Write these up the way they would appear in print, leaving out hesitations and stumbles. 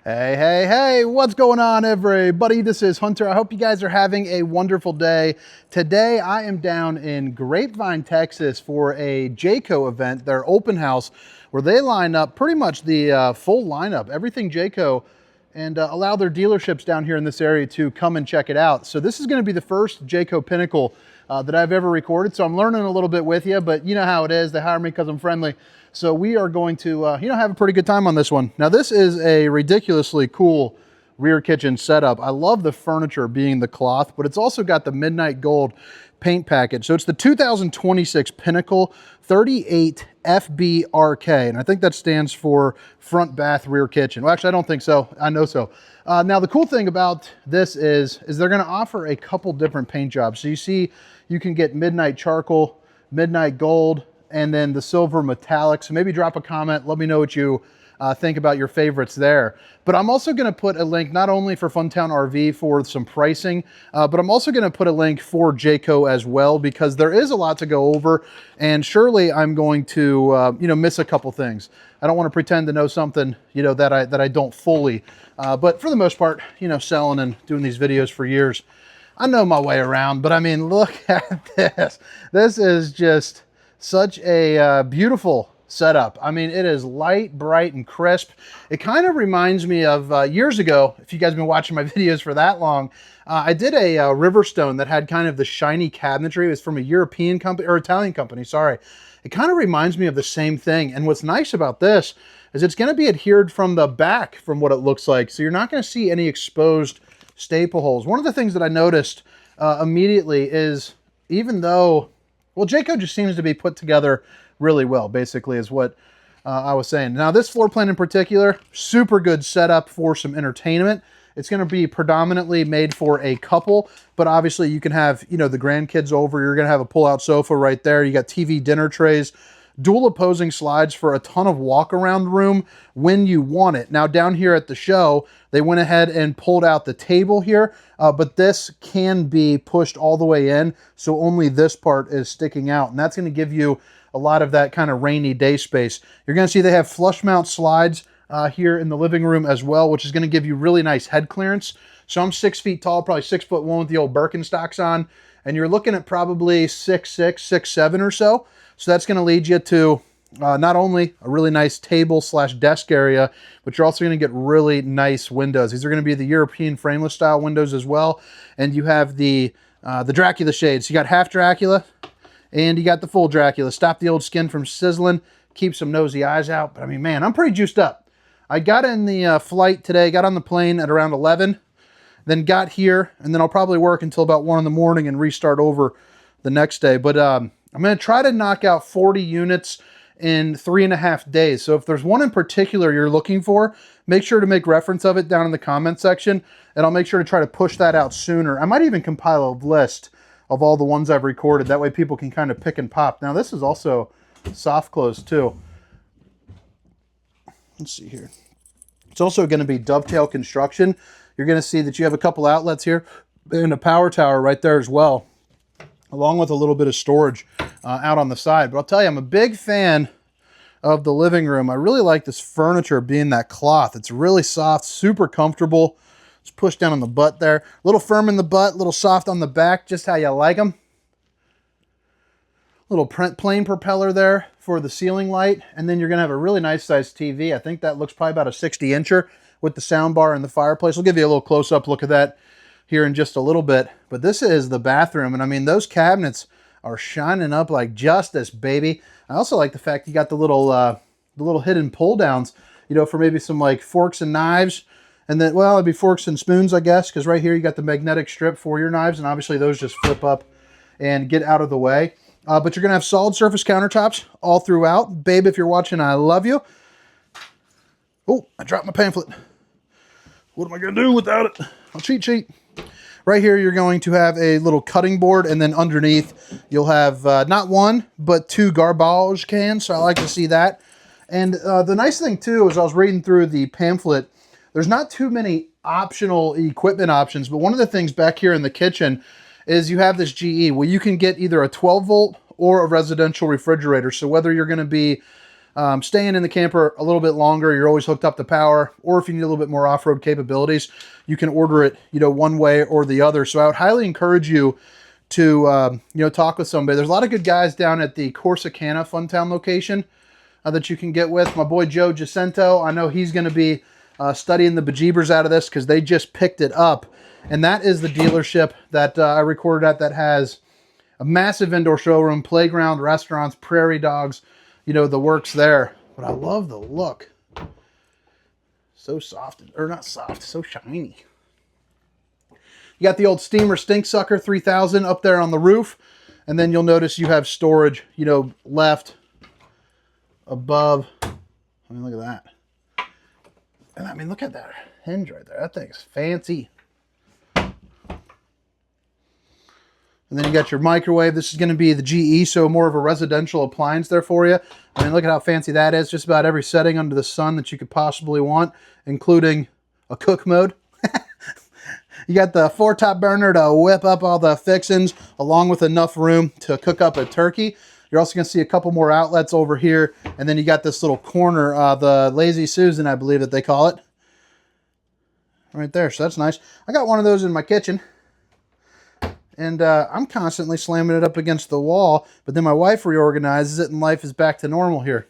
Hey, hey, hey, what's going on, everybody? This is Hunter. I hope you guys are having a wonderful day. Today, I am down in Grapevine, Texas for a Jayco event, their open house, where they line up pretty much the full lineup, everything Jayco, and allow their dealerships down here in this area to come and check it out. So this is going to be the first Jayco Pinnacle that I've ever recorded, so I'm learning a little bit with you, but you know how it is. They hire me because I'm friendly. So we are going to, have a pretty good time on this one. Now, this is a ridiculously cool rear kitchen setup. I love the furniture being the cloth, but it's also got the midnight gold paint package. So it's the 2026 Pinnacle 38FBRK, and I think that stands for front bath rear kitchen. Well, actually, I don't think so. I know so. Now, the cool thing about this is they're going to offer a couple different paint jobs. So you see, you can get midnight charcoal, midnight gold, and then the silver metallic. So maybe drop a comment. Let me know what you think about your favorites there. But I'm also going to put a link not only for Funtown RV for some pricing, but I'm also going to put a link for Jayco as well, because there is a lot to go over, and surely I'm going to miss a couple things. I don't want to pretend to know something that I don't fully. But for the most part, selling and doing these videos for years, I know my way around. But I mean, look at this. This is just such a beautiful setup. I mean, it is light, bright, and crisp. It kind of reminds me of years ago, if you guys have been watching my videos for that long, I did a Riverstone that had kind of the shiny cabinetry. It was from a European company, or Italian company, sorry. It kind of reminds me of the same thing. And what's nice about this is it's going to be adhered from the back from what it looks like. So you're not going to see any exposed staple holes. One of the things that I noticed immediately is, even though, well, Jayco just seems to be put together really well, basically, is what I was saying. Now, this floor plan in particular, super good setup for some entertainment. It's going to be predominantly made for a couple, but obviously you can have, the grandkids over. You're going to have a pull-out sofa right there. You got TV dinner trays, dual opposing slides for a ton of walk-around room when you want it. Now, down here at the show, they went ahead and pulled out the table here, but this can be pushed all the way in, so only this part is sticking out, and that's going to give you a lot of that kind of rainy day space. You're going to see they have flush mount slides here in the living room as well, which is going to give you really nice head clearance. So I'm 6 feet tall, probably 6'1" with the old Birkenstocks on, and you're looking at probably 6'6", 6'7" or so. So that's going to lead you to not only a really nice table / desk area, but you're also going to get really nice windows. These are going to be the European frameless style windows as well. And you have the Dracula shades. So you got half Dracula and you got the full Dracula. Stop the old skin from sizzling, keep some nosy eyes out. But I mean, man, I'm pretty juiced up. I got in the flight today, got on the plane at around 11, then got here, and then I'll probably work until about 1 in the morning and restart over the next day. But I'm going to try to knock out 40 units in 3.5 days. So if there's one in particular you're looking for, make sure to make reference of it down in the comment section, and I'll make sure to try to push that out sooner. I might even compile a list of all the ones I've recorded. That way people can kind of pick and pop. Now, this is also soft close too. Let's see here. It's also going to be dovetail construction. You're going to see that you have a couple outlets here and a power tower right there as well, along with a little bit of storage out on the side. But I'll tell you, I'm a big fan of the living room. I really like this furniture being that cloth. It's really soft, super comfortable. It's pushed down on the butt there. A little firm in the butt, a little soft on the back, just how you like them. Little plain propeller there for the ceiling light. And then you're going to have a really nice sized TV. I think that looks probably about a 60-incher with the sound bar and the fireplace. We'll give you a little close-up look at that here in just a little bit. But this is the bathroom. And I mean, those cabinets are shining up like justice, baby. I also like the fact you got the little hidden pull downs, for maybe some like forks and knives. And then, well, it'd be forks and spoons, I guess, because right here you got the magnetic strip for your knives, and obviously those just flip up and get out of the way. But you're going to have solid surface countertops all throughout. Babe, if you're watching, I love you. Oh, I dropped my pamphlet. What am I going to do without it? I'll cheat sheet. Right here, you're going to have a little cutting board, and then underneath, you'll have not one, but 2 garbage cans, so I like to see that. And the nice thing, too, is I was reading through the pamphlet, there's not too many optional equipment options, but one of the things back here in the kitchen is you have this GE where you can get either a 12-volt or a residential refrigerator. So whether you're going to be staying in the camper a little bit longer, you're always hooked up to power, or if you need a little bit more off-road capabilities, you can order it, one way or the other. So I would highly encourage you to, talk with somebody. There's a lot of good guys down at the Corsicana Funtown location that you can get with. My boy Joe Jacinto, I know he's going to be studying the bejeebers out of this because they just picked it up. And that is the dealership that I recorded at, that has a massive indoor showroom, playground, restaurants, prairie dogs, the works there. But I love the look. So soft, or not soft, so shiny. You got the old Steamer Stink Sucker 3000 up there on the roof. And then you'll notice you have storage, left, above. I mean, look at that. And I mean, look at that hinge right there. That thing's fancy. And then you got your microwave. This is going to be the GE, so more of a residential appliance there for you. I mean, look at how fancy that is. Just about every setting under the sun that you could possibly want, including a cook mode. You got the 4-top burner to whip up all the fixings, along with enough room to cook up a turkey. You're also going to see a couple more outlets over here. And then you got this little corner, the Lazy Susan, I believe that they call it. Right there, so that's nice. I got one of those in my kitchen. And I'm constantly slamming it up against the wall, but then my wife reorganizes it and life is back to normal here.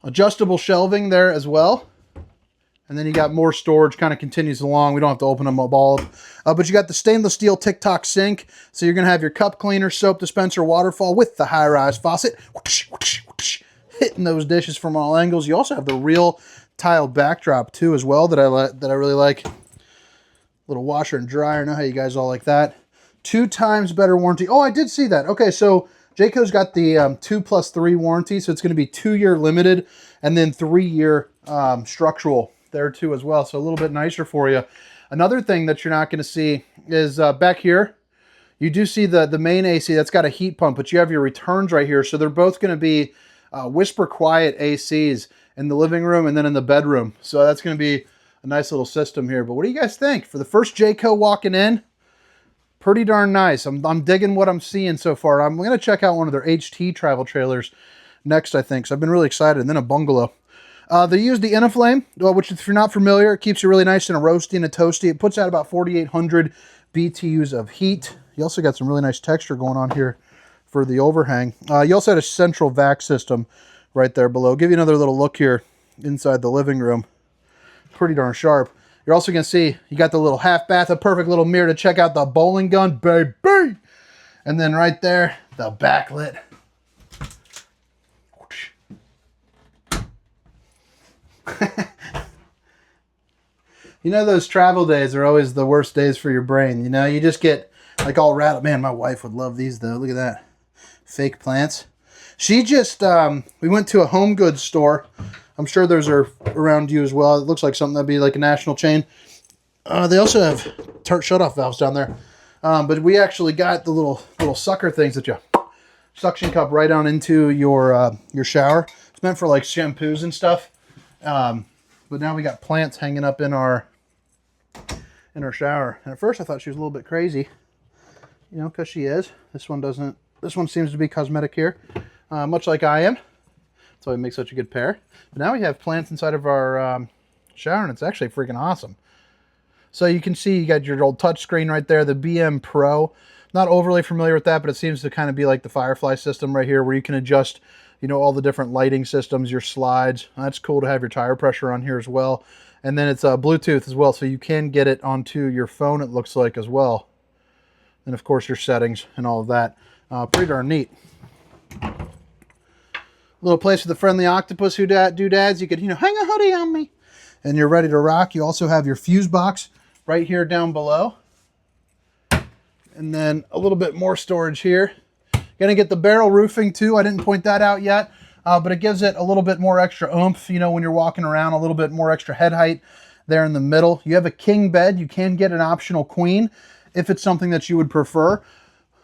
Adjustable shelving there as well. And then you got more storage, kind of continues along. We don't have to open them up all up. But you got the stainless steel TikTok sink. So you're going to have your cup cleaner, soap dispenser, waterfall with the high-rise faucet. Whoosh, whoosh, whoosh, hitting those dishes from all angles. You also have the real tile backdrop too as well that I really like. Little washer and dryer. I know how you guys all like that. 2 times better warranty. Oh, I did see that. Okay, so Jayco's got the 2+3 warranty, so it's going to be 2-year limited and then 3-year structural there too as well. So a little bit nicer for you. Another thing that you're not going to see is back here. You do see the main AC that's got a heat pump, but you have your returns right here. So they're both going to be whisper quiet ACs in the living room and then in the bedroom. So that's going to be a nice little system here. But what do you guys think? For the first Jayco walking in, pretty darn nice. I'm digging what I'm seeing so far. I'm going to check out one of their HT travel trailers next, I think. So I've been really excited. And then a bungalow. They use the Innaflame, which if you're not familiar, it keeps you really nice in a roasty and a toasty. It puts out about 4,800 BTUs of heat. You also got some really nice texture going on here for the overhang. You also had a central vac system right there below. Give you another little look here inside the living room. Pretty darn sharp. You're also going to see you got the little half bath, a perfect little mirror to check out the bowling gun, baby. And then right there, the backlit. Those travel days are always the worst days for your brain. You just get like all rattled. Man, my wife would love these though. Look at that. Fake plants. She just, we went to a home goods store. I'm sure those are around you as well. It looks like something that'd be like a national chain. They also have shut-off valves down there. But we actually got the little sucker things that you suction cup right on into your shower. It's meant for like shampoos and stuff. But now we got plants hanging up in our shower. And at first I thought she was a little bit crazy, because she is. This one doesn't. This one seems to be cosmetic here, much like I am. That's why we make such a good pair. But now we have plants inside of our shower, and it's actually freaking awesome. So you can see you got your old touch screen right there, the BM Pro. Not overly familiar with that, but it seems to kind of be like the Firefly system right here, where you can adjust, all the different lighting systems, your slides. That's cool to have your tire pressure on here as well. And then it's Bluetooth as well, so you can get it onto your phone, it looks like, as well. And of course your settings and all of that. Pretty darn neat. Little place for the friendly octopus doodads. You could, hang a hoodie on me. And you're ready to rock. You also have your fuse box right here down below. And then a little bit more storage here. Gonna get the barrel roofing too. I didn't point that out yet. But it gives it a little bit more extra oomph, when you're walking around, a little bit more extra head height there in the middle. You have a king bed. You can get an optional queen if it's something that you would prefer.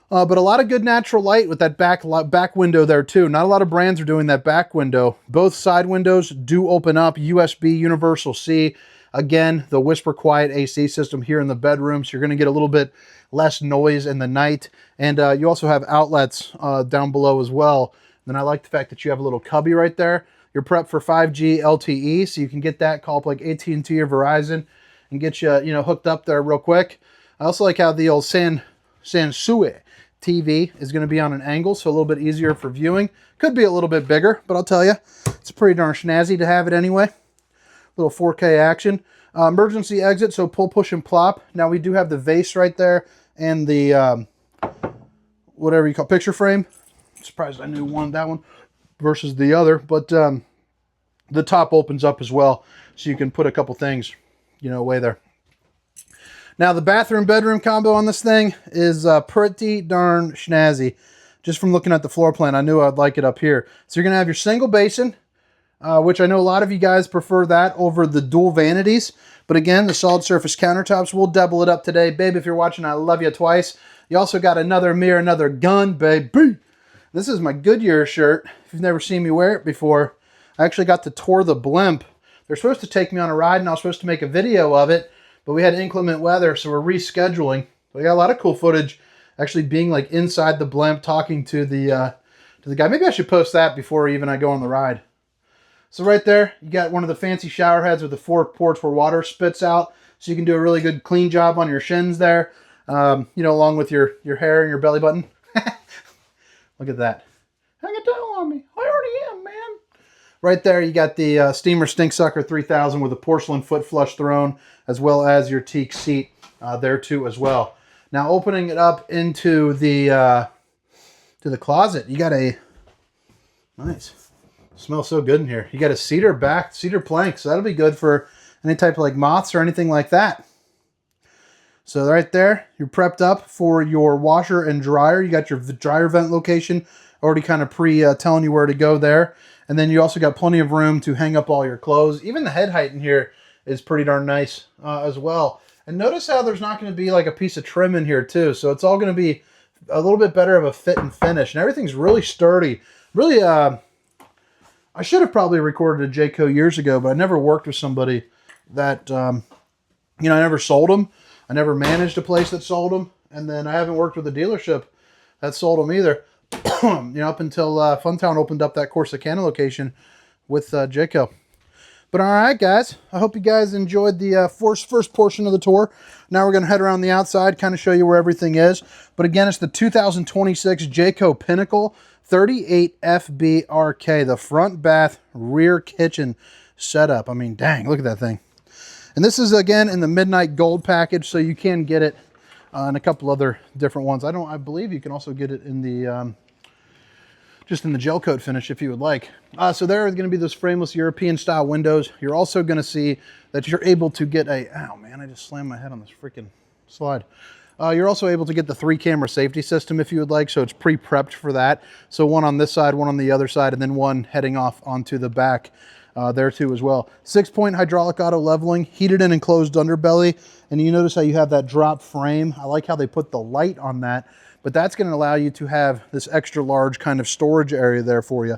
But a lot of good natural light with that back window there too. Not a lot of brands are doing that back window. Both side windows do open up, USB, Universal C. Again, the whisper quiet AC system here in the bedroom, so you're going to get a little bit less noise in the night. And you also have outlets down below as well Then I like the fact that you have a little cubby right there. You're prepped for 5G LTE, so you can get that, call up like AT&T or Verizon and get you, hooked up there real quick. I also like how the old FANCYYY TV is going to be on an angle, so a little bit easier for viewing. Could be a little bit bigger, but I'll tell you, it's pretty darn snazzy to have it anyway. Little 4K action. Emergency exit, so pull, push, and plop. Now we do have the vase right there and the, whatever you call picture frame. I'm surprised I knew that one versus the other, but the top opens up as well, so you can put a couple things, away there. Now the bathroom-bedroom combo on this thing is pretty darn snazzy. Just from looking at the floor plan, I knew I'd like it up here. So you're going to have your single basin, which I know a lot of you guys prefer that over the dual vanities. But again, the solid surface countertops, we'll double it up today. Babe, if you're watching, I love you twice. You also got another mirror, another gun, baby. This is my Goodyear shirt. If you've never seen me wear it before, I actually got to tour the blimp. They're supposed to take me on a ride, and I was supposed to make a video of it. But we had inclement weather, so we're rescheduling. We got a lot of cool footage actually being like inside the blimp, talking to the guy. Maybe I should post that before even I go on the ride. So right there, you got one of the fancy shower heads with the 4 ports where water spits out. So you can do a really good clean job on your shins there, along with your hair and your belly button. Look at that. Hang it down on me. I already am, man. Right there, you got the Steamer Stink Sucker 3000 with a porcelain foot flush throne, as well as your teak seat there too as well. Now opening it up into the closet, you got a nice, smells so good in here. You got a cedar plank, so that'll be good for any type of like moths or anything like that. So right there, you're prepped up for your washer and dryer. You got your dryer vent location already kind of telling you where to go there. And then you also got plenty of room to hang up all your clothes. Even the head height in here is pretty darn nice as well. And notice how there's not going to be like a piece of trim in here too. So it's all going to be a little bit better of a fit and finish. And everything's really sturdy. Really, I should have probably recorded a Jayco years ago, but I never worked with somebody that, I never sold them. I never managed a place that sold them. And then I haven't worked with a dealership that sold them either. Up until Funtown opened up that Corsicana location with Jayco. But all right, guys, I hope you guys enjoyed the first portion of the tour. Now we're going to head around the outside, kind of show you where everything is. But again, it's the 2026 Jayco Pinnacle 38FBRK, the front bath rear kitchen setup. I mean, dang, look at that thing. And this is, again, in the Midnight Gold package, so you can get it and a couple other different ones. I believe you can also get it in the just in the gel coat finish if you would like. So there are going to be those frameless European style windows. You're also going to see that you're able to get ow man, I just slammed my head on this freaking slide. You're also able to get the 3-camera safety system if you would like, so it's pre-prepped for that. So one on this side, one on the other side, and then one heading off onto the back there too as well. 6-point hydraulic auto leveling, heated and enclosed underbelly, and you notice how you have that drop frame. I like how they put the light on that, but that's going to allow you to have this extra large kind of storage area there for you.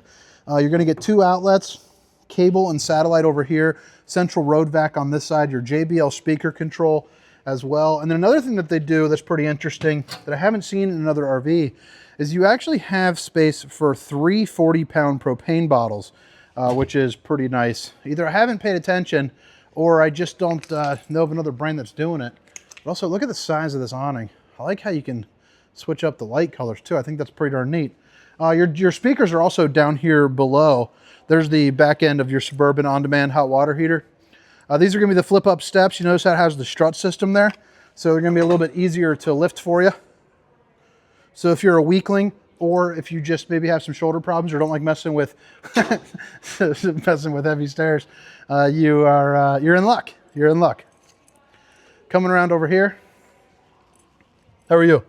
You're going to get 2 outlets, cable and satellite over here, central road vac on this side, your JBL speaker control as well. And then another thing that they do that's pretty interesting that I haven't seen in another RV is you actually have space for 3 40-pound propane bottles, which is pretty nice. Either I haven't paid attention or I just don't know of another brand that's doing it. But also, look at the size of this awning. I like how you can switch up the light colors too. I think that's pretty darn neat. Your speakers are also down here below. There's the back end of your Suburban on-demand hot water heater. These are going to be the flip-up steps. You notice how it has the strut system there. So they're going to be a little bit easier to lift for you. So if you're a weakling, or if you just maybe have some shoulder problems or don't like messing with heavy stairs, you're in luck. You're in luck. Coming around over here. How are you?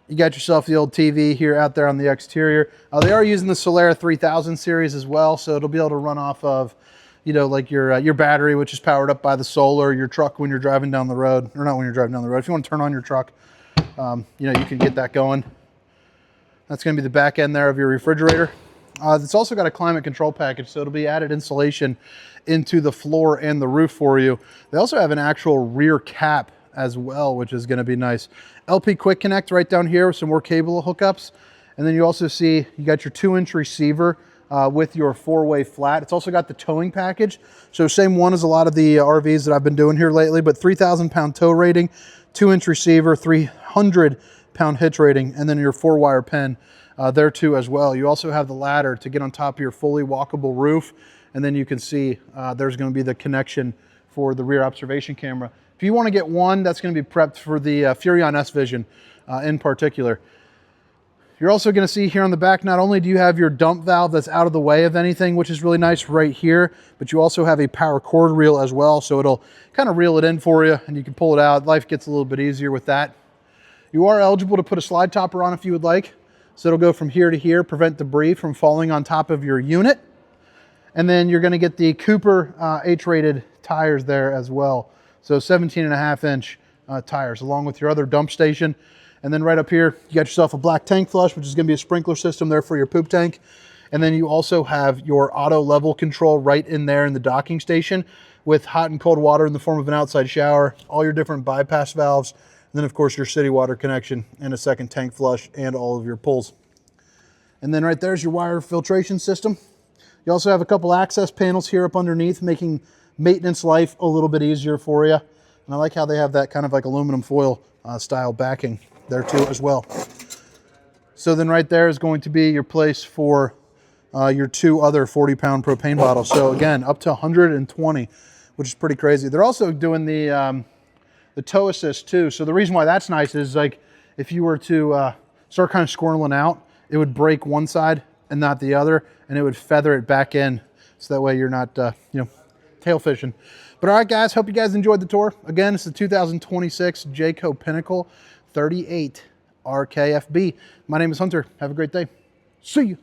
You got yourself the old TV here out there on the exterior. They are using the Solera 3000 series as well, so it'll be able to run off of, like your battery, which is powered up by the solar, your truck when you're driving down the road, or not when you're driving down the road. If you want to turn on your truck, you can get that going. That's going to be the back end there of your refrigerator. It's also got a climate control package, so it'll be added insulation into the floor and the roof for you. They also have an actual rear cap as well, which is going to be nice. LP Quick Connect right down here with some more cable hookups. And then you also see you got your 2-inch receiver with your 4-way flat. It's also got the towing package. So same one as a lot of the RVs that I've been doing here lately, but 3,000 pound tow rating, 2-inch receiver, 300 pound hitch rating, and then your 4-wire pin there too as well. You also have the ladder to get on top of your fully walkable roof. And then you can see there's going to be the connection for the rear observation camera. If you want to get one, that's going to be prepped for the Furrion S-Vision in particular. You're also going to see here on the back, not only do you have your dump valve that's out of the way of anything, which is really nice right here, but you also have a power cord reel as well. So it'll kind of reel it in for you and you can pull it out. Life gets a little bit easier with that. You are eligible to put a slide topper on if you would like. So it'll go from here to here, prevent debris from falling on top of your unit. And then you're going to get the Cooper H-rated tires there as well. So 17.5-inch tires along with your other dump station. And then right up here, you got yourself a black tank flush, which is going to be a sprinkler system there for your poop tank. And then you also have your auto level control right in there in the docking station with hot and cold water in the form of an outside shower, all your different bypass valves, and then of course your city water connection and a second tank flush and all of your pulls. And then right there's your wire filtration system. You also have a couple access panels here up underneath, making maintenance life a little bit easier for you. And I like how they have that kind of like aluminum foil style backing there too as well. So then right there is going to be your place for your 2 other 40-pound propane bottles. So again, up to 120, which is pretty crazy. They're also doing the tow assist too. So the reason why that's nice is like if you were to start kind of squirreling out, it would break one side and not the other, and it would feather it back in. So that way you're not, you know, tail fishing. But all right, guys, hope you guys enjoyed the tour. Again, it's the 2026 Jayco Pinnacle 38FBRK. My name is Hunter. Have a great day. See you.